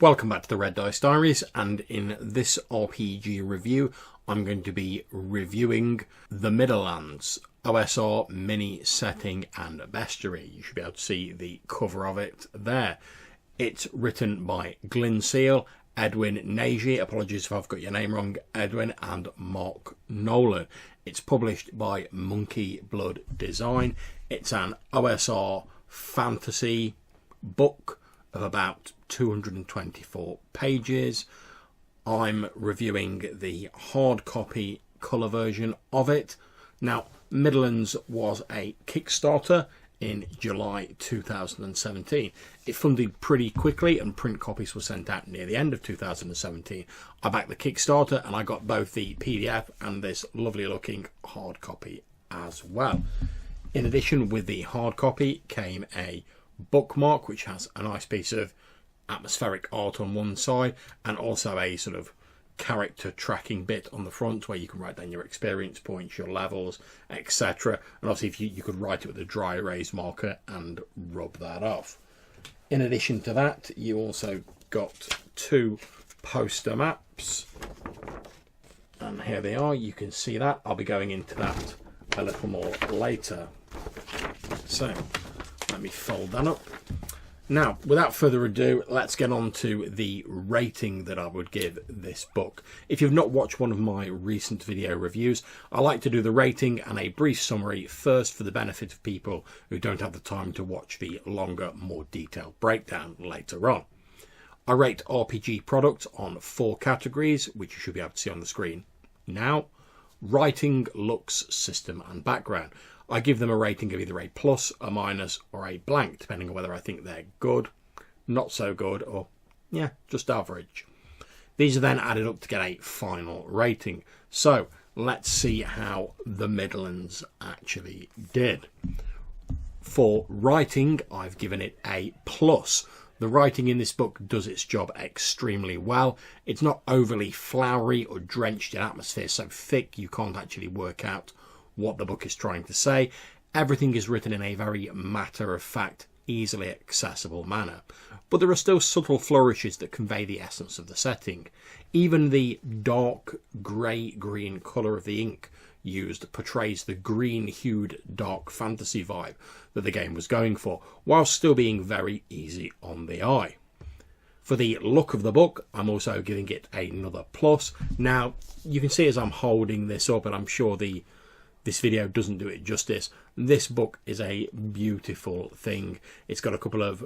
Welcome back to the Red Dice Diaries, and in this RPG review I'm going to be reviewing the Midderlands OSR mini setting and bestiary. You should be able to see the cover of it there. It's written by Glyn Seal, Edwin Nagy, apologies if I've got your name wrong, Edwin, and Mark Nolan. It's published by MonkeyBlood Design. It's an OSR fantasy book of about 224 pages. I'm reviewing the hard copy colour version of it. Now, Midderlands was a Kickstarter in July 2017. It funded pretty quickly and print copies were sent out near the end of 2017. I backed the Kickstarter and I got both the PDF and this lovely looking hard copy as well. In addition, with the hard copy came a bookmark which has a nice piece of atmospheric art on one side and also a sort of character tracking bit on the front where you can write down your experience points, your levels, etc. And obviously if you could write it with a dry erase marker and rub that off. In addition to that, you also got two poster maps, and here they are. You can see that. I'll be going into that a little more later. So let me fold that up. Now, without further ado, let's get on to the rating that I would give this book. If you've not watched one of my recent video reviews, I like to do the rating and a brief summary first for the benefit of people who don't have the time to watch the longer, more detailed breakdown later on. I rate RPG products on 4 categories, which you should be able to see on the screen now: writing, looks, system and background. I give them a rating of either a plus, a minus or a blank, depending on whether I think they're good, not so good, or yeah, just average. These are then added up to get a final rating. So let's see how the Midderlands actually did. For writing, I've given it a plus. The writing in this book does its job extremely well. It's not overly flowery or drenched in atmosphere so thick you can't actually work out what the book is trying to say. Everything is written in a very matter-of-fact, easily accessible manner. But there are still subtle flourishes that convey the essence of the setting. Even the dark grey-green colour of the ink used portrays the green-hued dark fantasy vibe that the game was going for, while still being very easy on the eye. For the look of the book, I'm also giving it another plus. Now, you can see as I'm holding this up, and I'm sure this video doesn't do it justice, this book is a beautiful thing. It's got a couple of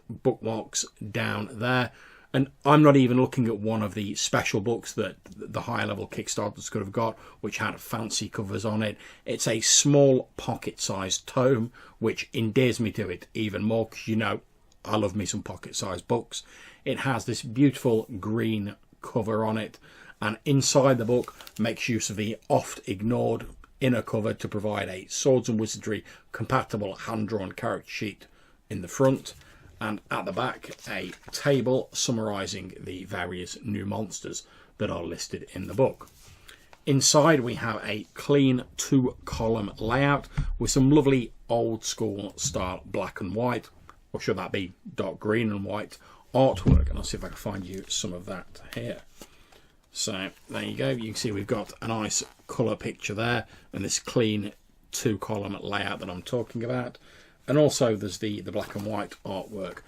bookmarks down there, and I'm not even looking at one of the special books that the higher level Kickstarters could have got, which had fancy covers on it. It's a small pocket-sized tome, which endears me to it even more, because you know I love me some pocket-sized books. It has this beautiful green cover on it, and inside the book makes use of the oft-ignored inner cover to provide a Swords and Wizardry compatible hand-drawn character sheet in the front, and at the back a table summarising the various new monsters that are listed in the book. Inside we have a clean 2-column layout with some lovely old school style black and white, or should that be dark green and white, artwork, and I'll see if I can find you some of that here. So there you go, you can see we've got a nice colour picture there and this clean 2-column layout that I'm talking about, and also there's the black and white artwork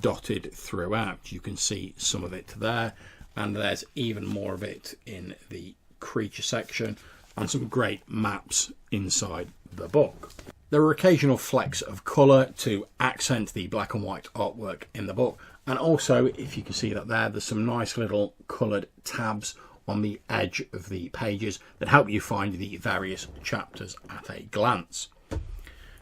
dotted throughout. You can see some of it there, and there's even more of it in the creature section, and some great maps inside the book. There are occasional flecks of colour to accent the black and white artwork in the book, and also, if you can see that there's some nice little coloured tabs on the edge of the pages that help you find the various chapters at a glance.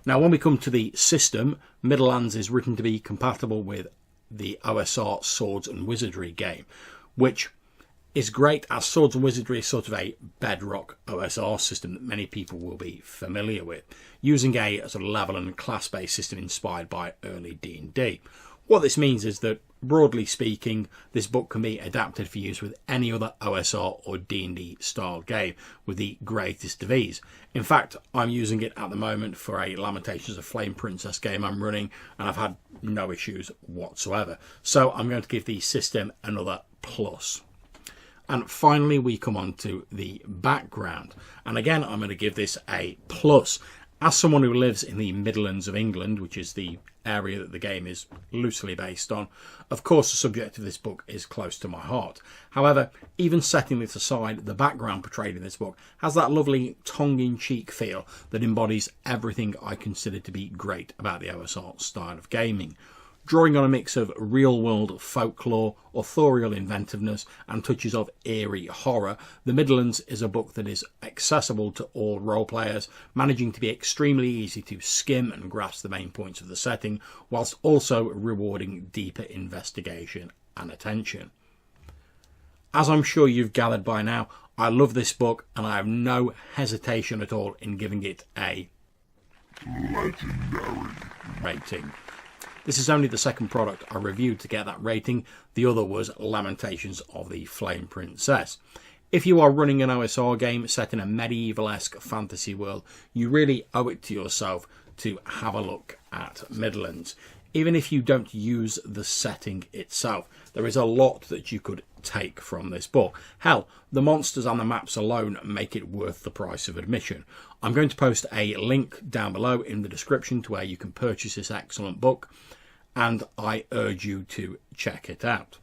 Now, when we come to the system, Midderlands is written to be compatible with the OSR Swords and Wizardry game, which is great, as Swords and Wizardry is sort of a bedrock OSR system that many people will be familiar with, using a sort of level and class-based system inspired by early D&D. What this means is that broadly speaking, this book can be adapted for use with any other OSR or D&D style game with the greatest of ease. In fact, I'm using it at the moment for a Lamentations of Flame Princess game I'm running, and I've had no issues whatsoever. So I'm going to give the system another plus. And finally, we come on to the background. And again, I'm going to give this a plus. As someone who lives in the Midderlands of England, which is the area that the game is loosely based on, of course the subject of this book is close to my heart. However, even setting this aside, the background portrayed in this book has that lovely tongue-in-cheek feel that embodies everything I consider to be great about the OSR style of gaming. Drawing on a mix of real-world folklore, authorial inventiveness and touches of eerie horror, The Midderlands is a book that is accessible to all role players, managing to be extremely easy to skim and grasp the main points of the setting, whilst also rewarding deeper investigation and attention. As I'm sure you've gathered by now, I love this book and I have no hesitation at all in giving it a legendary rating. This is only the second product I reviewed to get that rating. The other was Lamentations of the Flame Princess. If you are running an OSR game set in a medieval-esque fantasy world, you really owe it to yourself to have a look at Midderlands. Even if you don't use the setting itself, there is a lot that you could take from this book. Hell, the monsters and the maps alone make it worth the price of admission. I'm going to post a link down below in the description to where you can purchase this excellent book, and I urge you to check it out.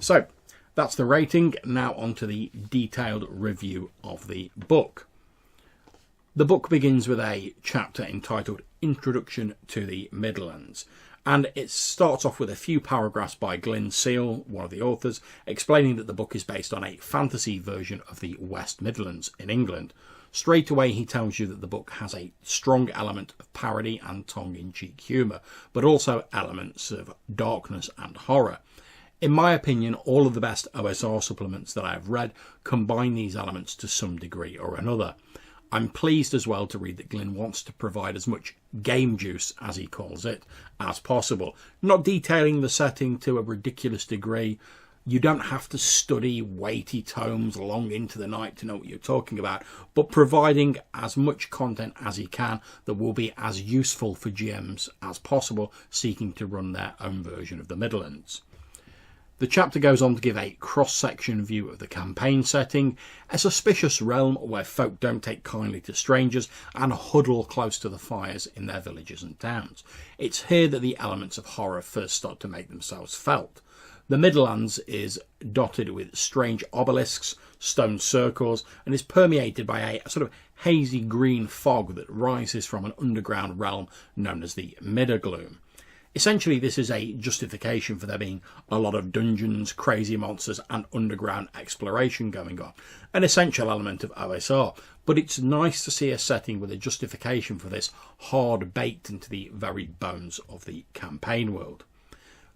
So, that's the rating. Now on to the detailed review of the book. The book begins with a chapter entitled Introduction to the Midderlands, and it starts off with a few paragraphs by Glyn Seal, one of the authors, explaining that the book is based on a fantasy version of the West Midlands in England. Straight away he tells you that the book has a strong element of parody and tongue-in-cheek humour, but also elements of darkness and horror. In my opinion, all of the best OSR supplements that I have read combine these elements to some degree or another. I'm pleased as well to read that Glyn wants to provide as much game juice, as he calls it, as possible. Not detailing the setting to a ridiculous degree. You don't have to study weighty tomes long into the night to know what you're talking about, but providing as much content as he can that will be as useful for GMs as possible seeking to run their own version of the Midderlands. The chapter goes on to give a cross-section view of the campaign setting, a suspicious realm where folk don't take kindly to strangers and huddle close to the fires in their villages and towns. It's here that the elements of horror first start to make themselves felt. The Midderlands is dotted with strange obelisks, stone circles, and is permeated by a sort of hazy green fog that rises from an underground realm known as the Middergloom. Essentially, this is a justification for there being a lot of dungeons, crazy monsters and underground exploration going on. An essential element of OSR, but it's nice to see a setting with a justification for this hard baked into the very bones of the campaign world.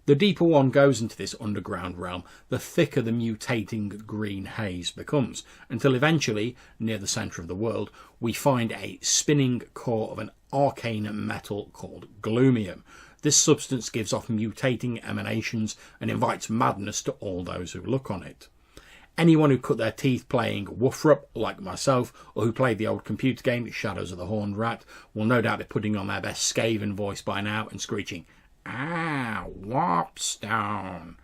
The deeper one goes into this underground realm, the thicker the mutating green haze becomes, until eventually, near the centre of the world, we find a spinning core of an arcane metal called gloomium. This substance gives off mutating emanations and invites madness to all those who look on it. Anyone who cut their teeth playing Woofrup, like myself, or who played the old computer game Shadows of the Horned Rat, will no doubt be putting on their best Skaven voice by now and screeching, "Ah, Warpstone."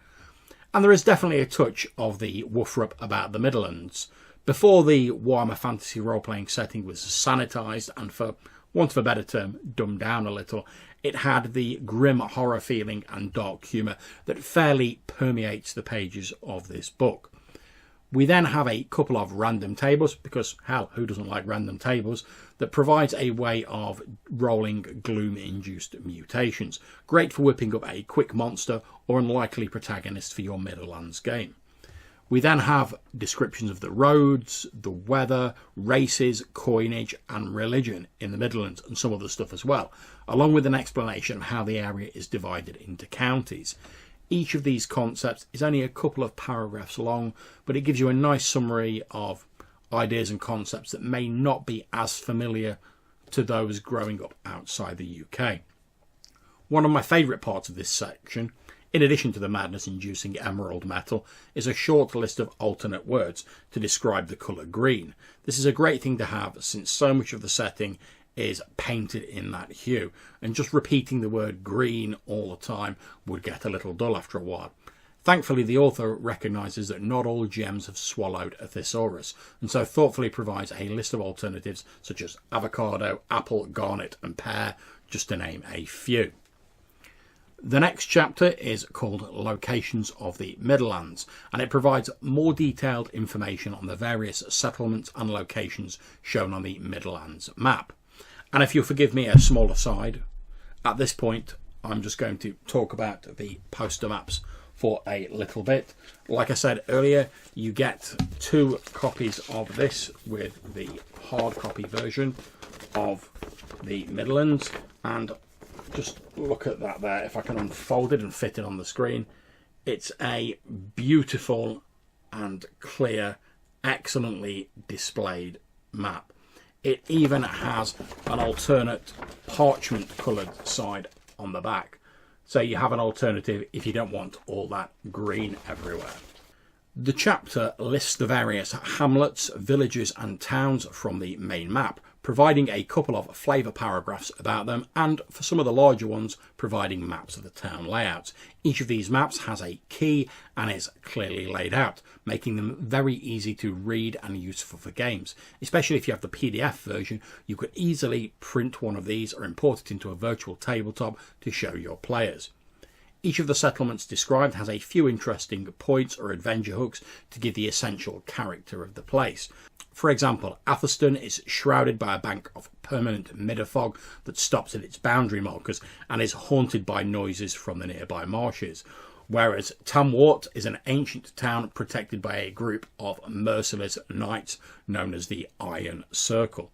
And there is definitely a touch of the Woofrup about the Midderlands. Before the Warhammer Fantasy role-playing setting was sanitised and, for want of a better term, dumbed down a little, it had the grim horror feeling and dark humour that fairly permeates the pages of this book. We then have a couple of random tables, because hell, who doesn't like random tables, that provides a way of rolling gloom-induced mutations. Great for whipping up a quick monster or unlikely protagonist for your Midderlands game. We then have descriptions of the roads, the weather, races, coinage and religion in the Midderlands and some other stuff as well, along with an explanation of how the area is divided into counties. Each of these concepts is only a couple of paragraphs long, but it gives you a nice summary of ideas and concepts that may not be as familiar to those growing up outside the UK. One of my favourite parts of this section in addition to the madness-inducing emerald metal, is a short list of alternate words to describe the colour green. This is a great thing to have since so much of the setting is painted in that hue, and just repeating the word green all the time would get a little dull after a while. Thankfully, the author recognises that not all gems have swallowed a thesaurus, and so thoughtfully provides a list of alternatives such as avocado, apple, garnet and pear, just to name a few. The next chapter is called Locations of the Midderlands, and it provides more detailed information on the various settlements and locations shown on the Midderlands map. And if you'll forgive me a small aside, at this point I'm just going to talk about the poster maps for a little bit. Like I said earlier, you get 2 copies of this with the hard copy version of the Midderlands, and just look at that there. If I can unfold it and fit it on the screen, it's a beautiful and clear, excellently displayed map. It even has an alternate parchment coloured side on the back, so you have an alternative if you don't want all that green everywhere. The chapter lists the various hamlets, villages and towns from the main map, providing a couple of flavour paragraphs about them, and for some of the larger ones providing maps of the town layouts. Each of these maps has a key and is clearly laid out, making them very easy to read and useful for games. Especially if you have the PDF version, you could easily print one of these or import it into a virtual tabletop to show your players. Each of the settlements described has a few interesting points or adventure hooks to give the essential character of the place. For example, Atherstone is shrouded by a bank of permanent midder fog that stops at its boundary markers and is haunted by noises from the nearby marshes, whereas Tamwart is an ancient town protected by a group of merciless knights known as the Iron Circle.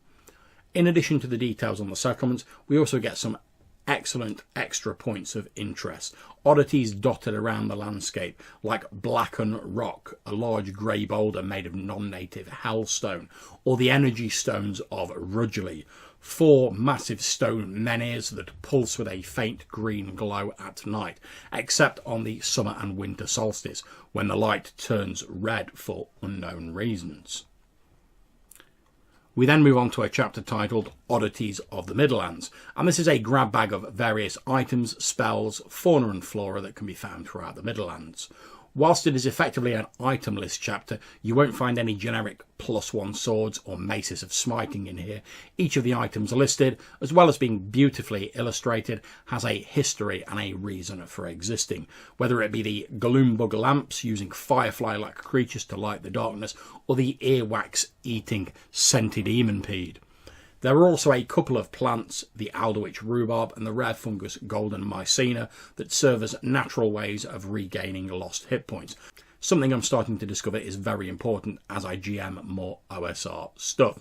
In addition to the details on the settlements, we also get some excellent extra points of interest, oddities dotted around the landscape like Blacken Rock, a large grey boulder made of non-native hellstone, or the energy stones of Rudgley, 4 massive stone menhirs that pulse with a faint green glow at night, except on the summer and winter solstice when the light turns red for unknown reasons. We then move on to a chapter titled Oddities of the Midderlands, and this is a grab bag of various items, spells, fauna and flora that can be found throughout the Midderlands. Whilst it is effectively an item list chapter, you won't find any generic +1 swords or maces of smiting in here. Each of the items listed, as well as being beautifully illustrated, has a history and a reason for existing, whether it be the gloombug lamps using firefly-like creatures to light the darkness, or the earwax-eating centidemon-pede. There are also a couple of plants, the alderwitch rhubarb and the rare fungus golden mycena, that serve as natural ways of regaining lost hit points. Something I'm starting to discover is very important as I GM more OSR stuff.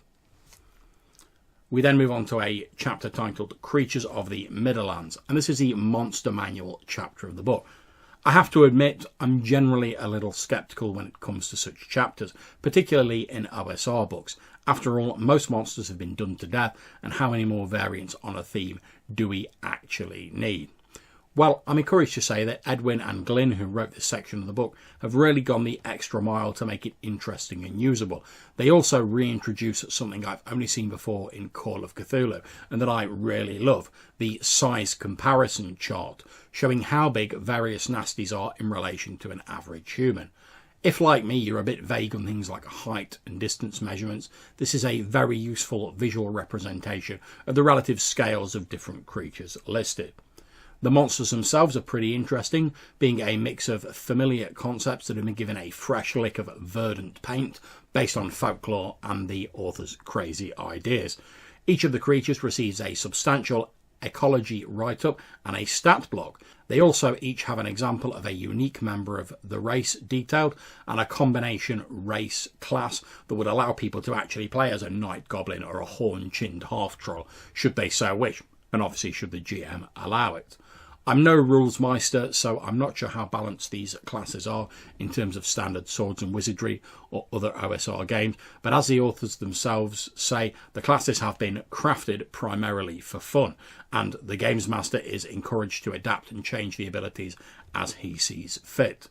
We then move on to a chapter titled Creatures of the Midderlands, and this is the Monster Manual chapter of the book. I have to admit, I'm generally a little sceptical when it comes to such chapters, particularly in OSR books. After all, most monsters have been done to death, and how many more variants on a theme do we actually need? Well, I'm encouraged to say that Edwin and Glyn, who wrote this section of the book, have really gone the extra mile to make it interesting and usable. They also reintroduce something I've only seen before in Call of Cthulhu, and that I really love, the size comparison chart, showing how big various nasties are in relation to an average human. If, like me, you're a bit vague on things like height and distance measurements, this is a very useful visual representation of the relative scales of different creatures listed. The monsters themselves are pretty interesting, being a mix of familiar concepts that have been given a fresh lick of verdant paint based on folklore and the author's crazy ideas. Each of the creatures receives a substantial ecology write-up and a stat block. They also each have an example of a unique member of the race detailed and a combination race class that would allow people to actually play as a night goblin or a horn-chinned half-troll, should they so wish, and obviously should the GM allow it. I'm no rules meister, so I'm not sure how balanced these classes are in terms of standard swords and wizardry or other OSR games, but as the authors themselves say, the classes have been crafted primarily for fun, and the games master is encouraged to adapt and change the abilities as he sees fit.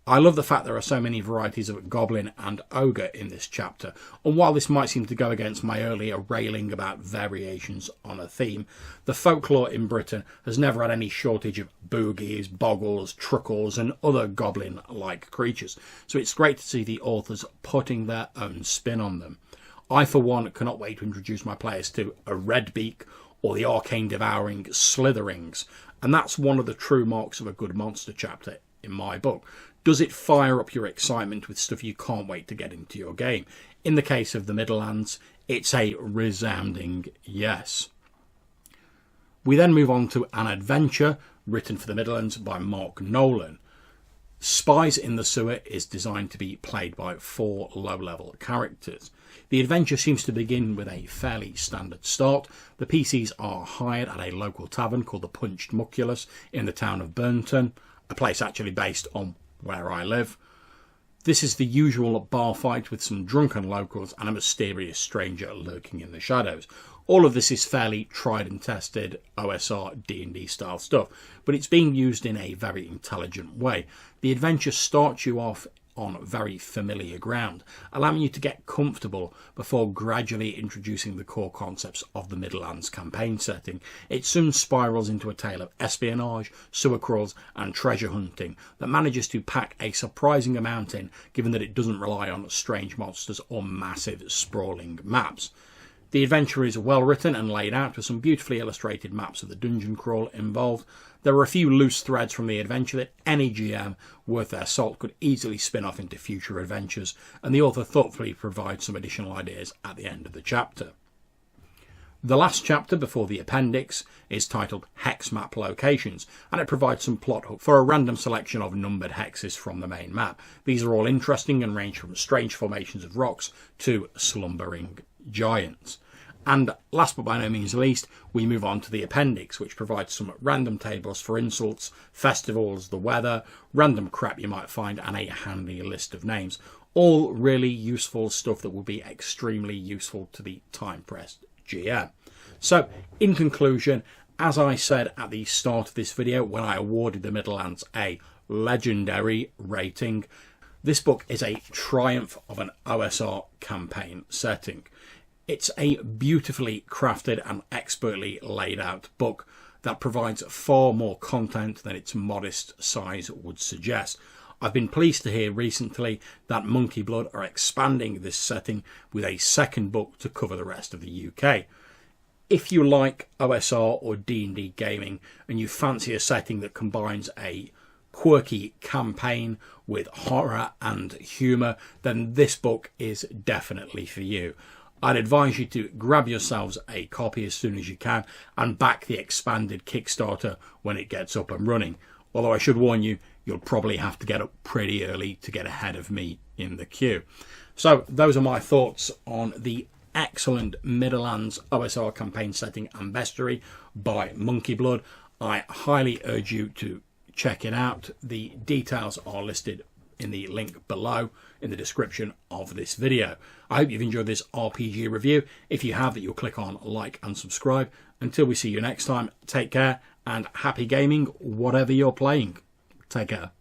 I love the fact there are so many varieties of goblin and ogre in this chapter, and while this might seem to go against my earlier railing about variations on a theme, the folklore in Britain has never had any shortage of boogies, boggles, truckles and other goblin-like creatures, so it's great to see the authors putting their own spin on them. I, for one, cannot wait to introduce my players to a Redbeak or the arcane-devouring Slitherings, and that's one of the true marks of a good monster chapter in my book. Does it fire up your excitement with stuff you can't wait to get into your game? In the case of the Midderlands, it's a resounding yes. We then move on to an adventure written for the Midderlands by Mark Nolan. Spies in the Sewer is designed to be played by 4 low-level characters. The adventure seems to begin with a fairly standard start. The PCs are hired at a local tavern called the Punched Muculus in the town of Burnton, a place actually based on where I live. This is the usual bar fight with some drunken locals and a mysterious stranger lurking in the shadows. All of this is fairly tried and tested OSR D&D style stuff, but it's being used in a very intelligent way. The adventure starts you off on very familiar ground, allowing you to get comfortable before gradually introducing the core concepts of the Midderlands campaign setting. It soon spirals into a tale of espionage, sewer crawls and treasure hunting that manages to pack a surprising amount in, given that it doesn't rely on strange monsters or massive sprawling maps. The adventure is well written and laid out with some beautifully illustrated maps of the dungeon crawl involved. There are a few loose threads from the adventure that any GM worth their salt could easily spin off into future adventures, and the author thoughtfully provides some additional ideas at the end of the chapter. The last chapter before the appendix is titled Hex Map Locations, and it provides some plot hook for a random selection of numbered hexes from the main map. These are all interesting and range from strange formations of rocks to slumbering giants. And last but by no means least, we move on to the appendix, which provides some random tables for insults, festivals, the weather, random crap you might find, and a handy list of names. All really useful stuff that will be extremely useful to the time-pressed GM. So, in conclusion, as I said at the start of this video when I awarded the Midderlands a legendary rating, this book is a triumph of an OSR campaign setting. It's a beautifully crafted and expertly laid out book that provides far more content than its modest size would suggest. I've been pleased to hear recently that MonkeyBlood are expanding this setting with a second book to cover the rest of the UK. If you like OSR or D&D gaming and you fancy a setting that combines a quirky campaign with horror and humour, then this book is definitely for you. I'd advise you to grab yourselves a copy as soon as you can and back the expanded Kickstarter when it gets up and running. Although I should warn you, you'll probably have to get up pretty early to get ahead of me in the queue. So those are my thoughts on the excellent Midderlands OSR campaign setting and Bestiary by MonkeyBlood. I highly urge you to check it out. The details are listed in the link below in the description of this video. I hope you've enjoyed this RPG review. If you have, that you'll click on like and subscribe. Until we see you next time, take care and happy gaming, whatever you're playing. Take care.